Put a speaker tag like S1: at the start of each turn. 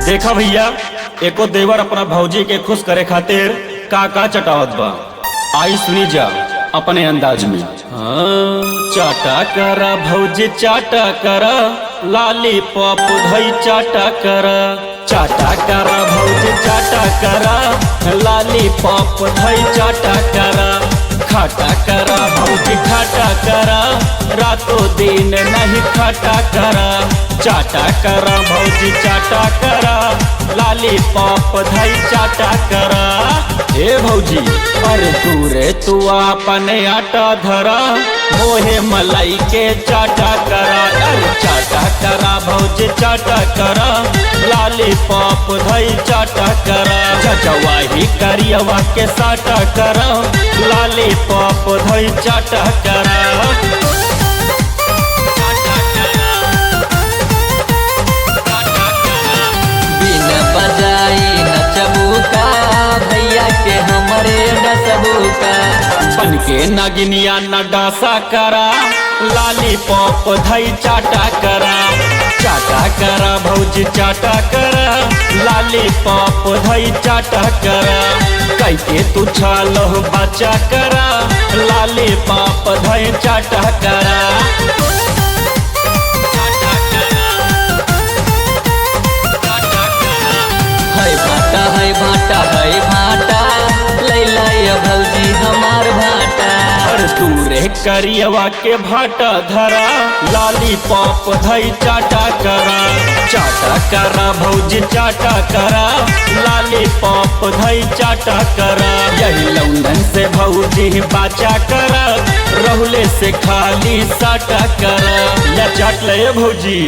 S1: देखा भैया, एको देवर अपना भौजी के खुश करे खातिर का चटावत बा। आई सुनी जा अपने अंदाज में। चाटा करा भौजी चाटा करा, लाली पॉप धई चाटा करा। चाटा करा भौजी चाटा करा, लाली पॉप धई चाटा करा। खाटा करा भौजी खाटा करा, रातों दिन नहीं खाटा करा। चाटा करा भौजी चाटा करा, लाली पॉप धई चाटा करा। हे भौजी अरे दूरे तू अपने आटा धरा, मोहे मलाई के चाटा करा। अरे चाटा करा भौजी चाटा करा, लाली पॉप धई चाटा करा। जजवाही करियवा के साटा करा, लाली पॉप धई चाटा करा।
S2: बजाई नचबूका भैया के हमरे डसबूका।
S1: बन के नगिनिया न डासा करा, लाली पॉप धई चाटा करा। चाटा करा भौजी चाटा करा, लाली पॉप धई चाटा करा। कैके तू छालो बचा करा, लाली पॉप धई चाटा करा।
S2: है भाटा है भाटा, लैला भौजी हमार भाटा।
S1: अरे दूरे करियवा के भाटा धरा, लाली पॉप धई चाटा करा। चाटा करा भौजी चाटा करा, लाली पॉप धई चाटा करा। यही लौंडन से भौजी बाचा करा, रहुले से खाली साटा करा। या चाट ले भौजी।